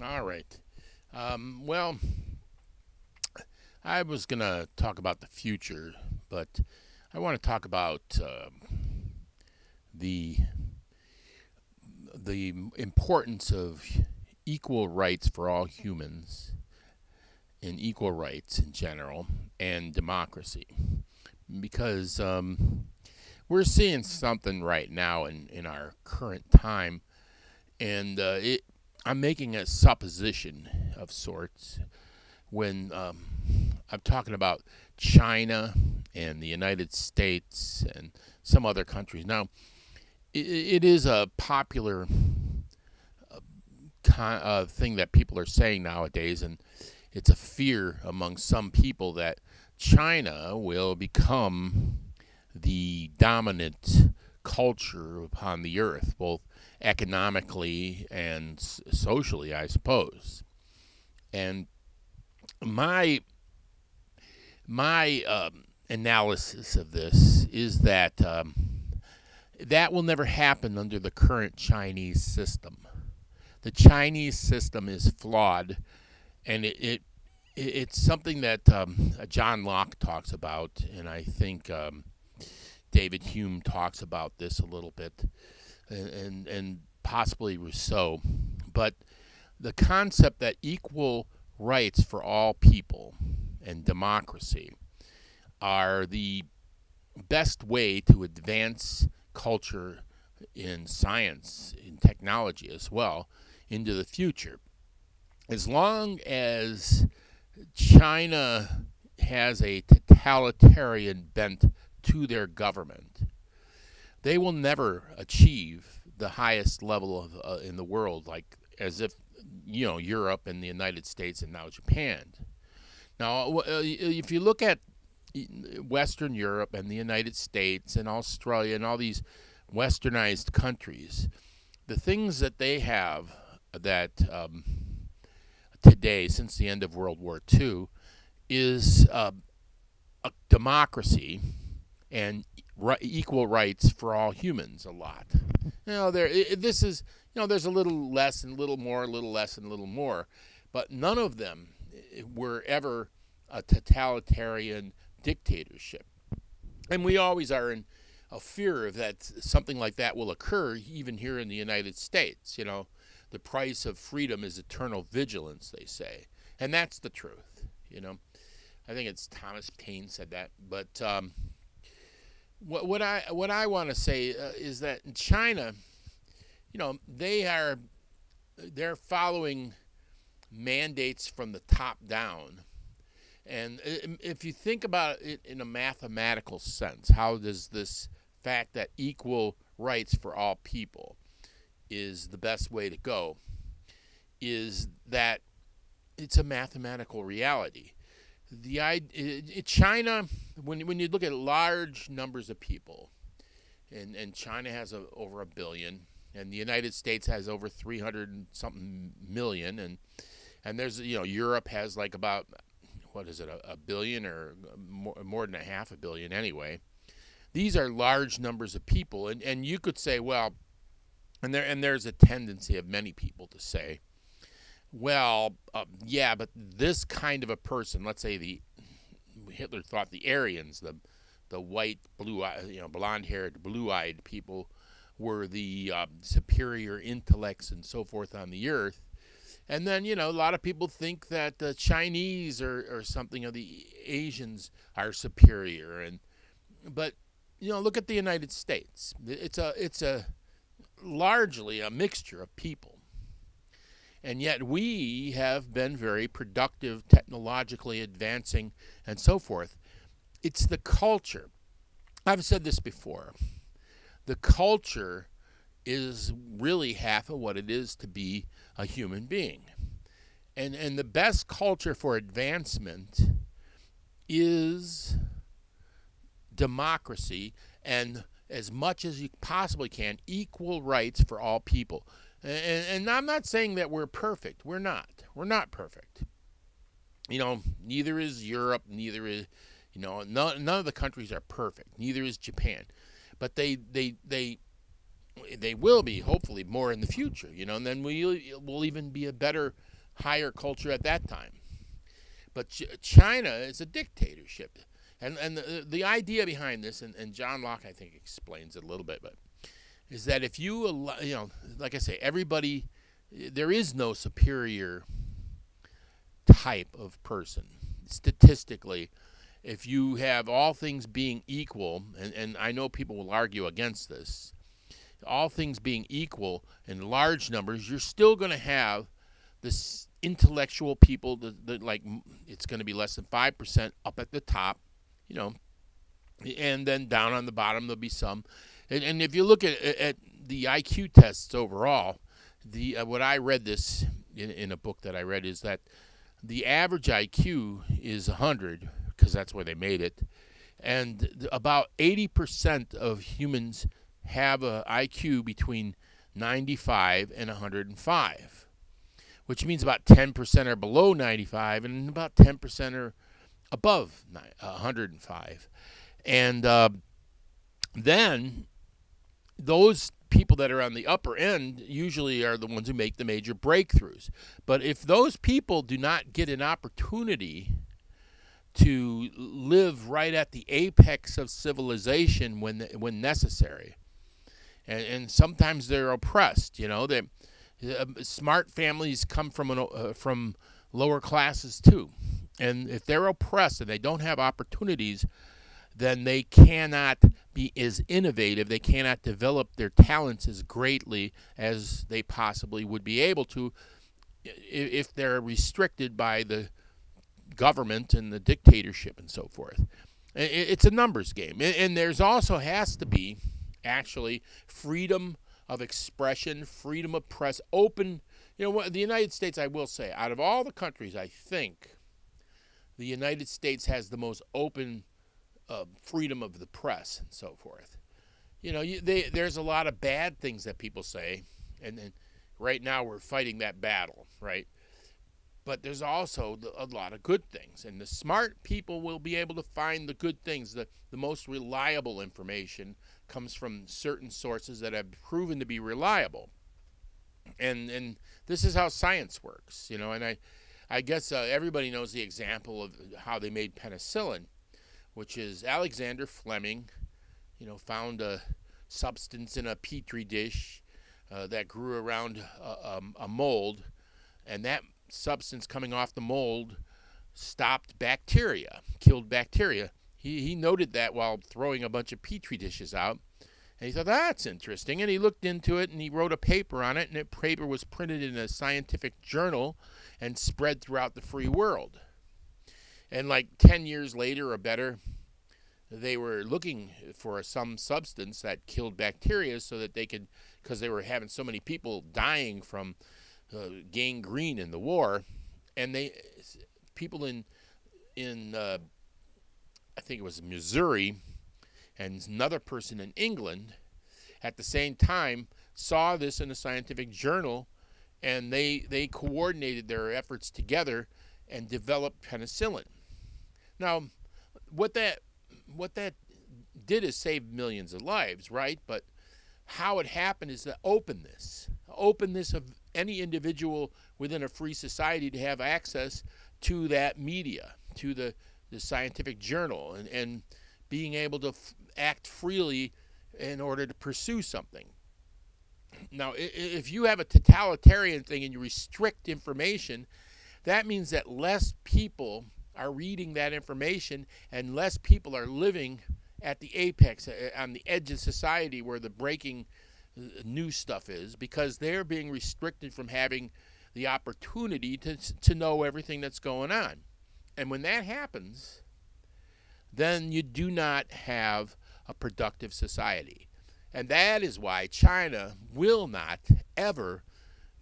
All right. Well, I was going to talk about the future, but I want to talk about the the importance of equal rights for all humans and equal rights in general and democracy. Because we're seeing something right now in our current time, and I'm making a supposition of sorts when I'm talking about China and the United States and some other countries. Now, it is a popular thing that people are saying nowadays, and it's a fear among some people that China will become the dominant culture upon the earth, both economically and socially, I suppose. And my my analysis of this is that that will never happen under the current Chinese system. The Chinese system is flawed, and it's something that John Locke talks about, and I think David Hume talks about this a little bit, and possibly Rousseau. But the concept that equal rights for all people and democracy are the best way to advance culture in science, in technology as well, into the future. As long as China has a totalitarian bent to their government, they will never achieve the highest level of in the world, like as if Europe and the United States and now Japan. Now, if you look at Western Europe and the United States and Australia and all these westernized countries, the things that they have that today, since the end of World War II, is a democracy and equal rights for all humans. A lot. This is there's a little less and a little more, a little less and a little more, but none of them were ever a totalitarian dictatorship. And we always are in a fear of that something like that will occur, even here in the United States. The price of freedom is eternal vigilance, they say, and that's the truth. I think it's Thomas Paine said that. But what I want to say is that in China, they're following mandates from the top down. And if you think about it in a mathematical sense, how does this fact that equal rights for all people is the best way to go, is that it's a mathematical reality. China, when you look at large numbers of people, and China has over 1 billion, and the United States has over 300 and something million, and there's Europe has like about, what is it, a billion, or more than a half a billion anyway. These are large numbers of people, and you could say, well, and there's a tendency of many people to say, well, yeah, but this kind of a person, let's say Hitler thought the Aryans, the white, blonde-haired, blue-eyed people, were the superior intellects and so forth on the earth. And then, a lot of people think that the Chinese or something of the Asians are superior. But look at the United States. It's a largely a mixture of people. And yet we have been very productive, technologically advancing, and so forth. It's the culture. I've said this before. The culture is really half of what it is to be a human being. And the best culture for advancement is democracy, and as much as you possibly can, equal rights for all people. And I'm not saying that we're perfect. We're not. We're not perfect. Neither is Europe. Neither is, none of the countries are perfect. Neither is Japan. But they they will be hopefully more in the future, and then we'll even be a better, higher culture at that time. But China is a dictatorship, and the idea behind this, and John Locke I think explains it a little bit, but is that if you allow, like I say, everybody, there is no superior type of person statistically. If you have all things being equal, and I know people will argue against this, all things being equal in large numbers, you're still going to have this intellectual people that like it's going to be less than 5% up at the top, and then down on the bottom there'll be some. And if you look at the IQ tests overall, what I read this in a book that I read is that the average IQ is 100 because that's where they made it, and about 80% of humans have a IQ between 95 and 105, which means about 10% are below 95 and about 10% are above 105. And then those people that are on the upper end usually are the ones who make the major breakthroughs. But if those people do not get an opportunity to live right at the apex of civilization when necessary, and sometimes they're oppressed, smart families come from lower classes too, and if they're oppressed and they don't have opportunities, then they cannot be as innovative, they cannot develop their talents as greatly as they possibly would be able to if they're restricted by the government and the dictatorship and so forth. It's a numbers game. And there's also has to be actually freedom of expression, freedom of press, open. The United States, I will say, out of all the countries, I think the United States has the most open freedom of the press and so forth. There's a lot of bad things that people say, and right now we're fighting that battle, right? But there's also a lot of good things, and the smart people will be able to find the good things. The most reliable information comes from certain sources that have proven to be reliable, and this is how science works, and I guess everybody knows the example of how they made penicillin, which is Alexander Fleming, found a substance in a petri dish that grew around a mold, and that substance coming off the mold stopped bacteria, killed bacteria. He noted that while throwing a bunch of petri dishes out, and he thought, that's interesting, and he looked into it, and he wrote a paper on it, and that paper was printed in a scientific journal and spread throughout the free world. And like 10 years later or better, they were looking for some substance that killed bacteria so that they could, because they were having so many people dying from gangrene in the war, and people in I think it was Missouri, and another person in England at the same time saw this in a scientific journal, and they coordinated their efforts together and developed penicillin. Now, what that did is save millions of lives, right? But how it happened is the openness of any individual within a free society to have access to that media, to the scientific journal, and being able to act freely in order to pursue something. Now, if you have a totalitarian thing and you restrict information, that means that less people are reading that information and less people are living at the apex, on the edge of society where the breaking new stuff is, because they're being restricted from having the opportunity to know everything that's going on. And when that happens, then you do not have a productive society. And that is why China will not ever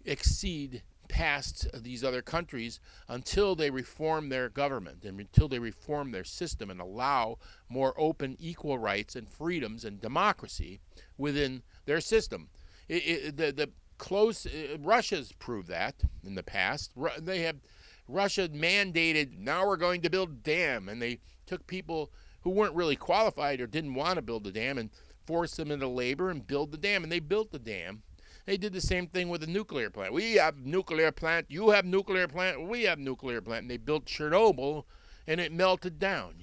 exceed past these other countries until they reform their government and until they reform their system and allow more open, equal rights and freedoms and democracy within their system. Russia's proved that in the past. Russia mandated, now we're going to build a dam, and they took people who weren't really qualified or didn't want to build a dam and force them into labor and build the dam. And they built the dam. They did the same thing with a nuclear plant. We have nuclear plant. You have nuclear plant. We have nuclear plant. And they built Chernobyl, and it melted down,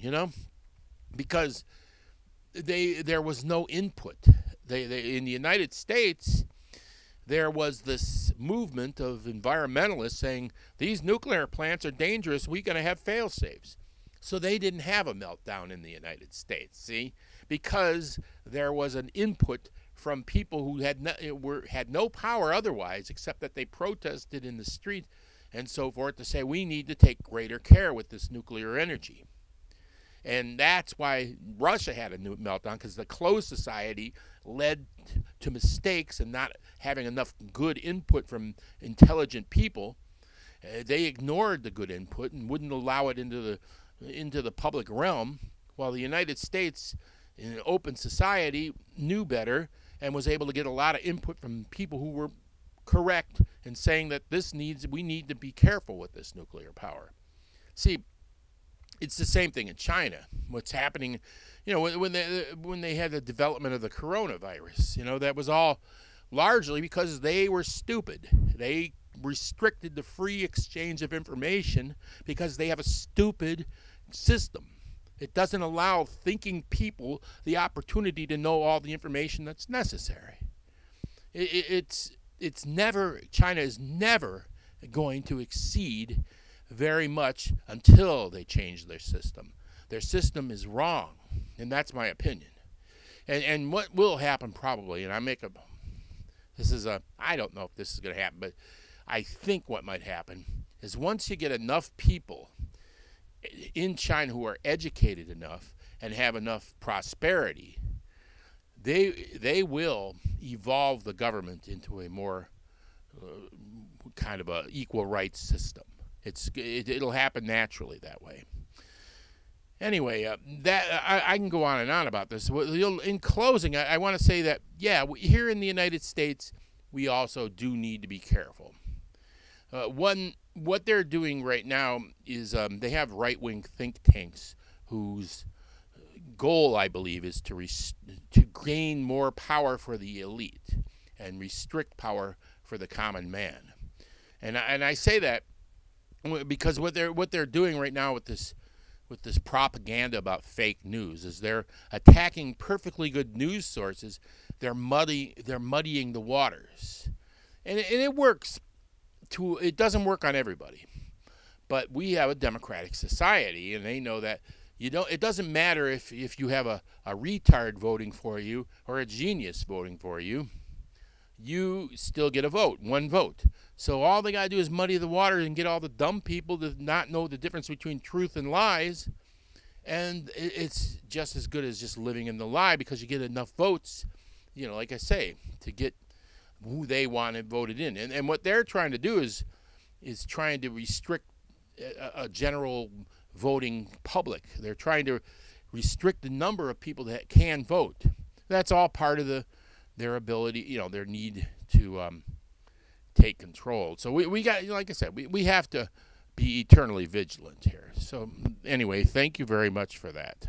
because there was no input. They in the United States, there was this movement of environmentalists saying these nuclear plants are dangerous. We're going to have fail-safes. So they didn't have a meltdown in the United States, see, because there was an input from people who had no power otherwise, except that they protested in the street and so forth to say we need to take greater care with this nuclear energy. And that's why Russia had a new meltdown, because the closed society led to mistakes and not having enough good input from intelligent people. They ignored the good input and wouldn't allow it into the public realm, while the United States, in an open society, knew better and was able to get a lot of input from people who were correct in saying that we need to be careful with this nuclear power. See, it's the same thing in China. What's happening, when they had the development of the coronavirus, that was all largely because they were stupid. They restricted the free exchange of information because they have a stupid system. It doesn't allow thinking people the opportunity to know all the information that's necessary. China is never going to exceed very much until they change their system. Their system is wrong, and that's my opinion. And what will happen probably, and I don't know if this is going to happen, but I think what might happen is once you get enough people in China who are educated enough and have enough prosperity, they will evolve the government into a more kind of a equal rights system. It'll happen naturally that way. Anyway, I can go on and on about this. In closing, I want to say that, here in the United States, we also do need to be careful. What they're doing right now is they have right-wing think tanks whose goal, I believe, is to gain more power for the elite and restrict power for the common man. And I say that because what they're doing right now with this propaganda about fake news is they're attacking perfectly good news sources. They're muddying the waters, and it works. It doesn't work on everybody, but we have a democratic society, and they know that it doesn't matter if you have a retard voting for you or a genius voting for you. You still get a vote, one vote. So all they got to do is muddy the water and get all the dumb people to not know the difference between truth and lies. And it's just as good as just living in the lie, because you get enough votes, like I say, to get who they want it voted in. And what they're trying to do is trying to restrict a general voting public. They're trying to restrict the number of people that can vote. That's all part of their ability, their need to take control. So we got, like I said, we have to be eternally vigilant here. So anyway, thank you very much for that.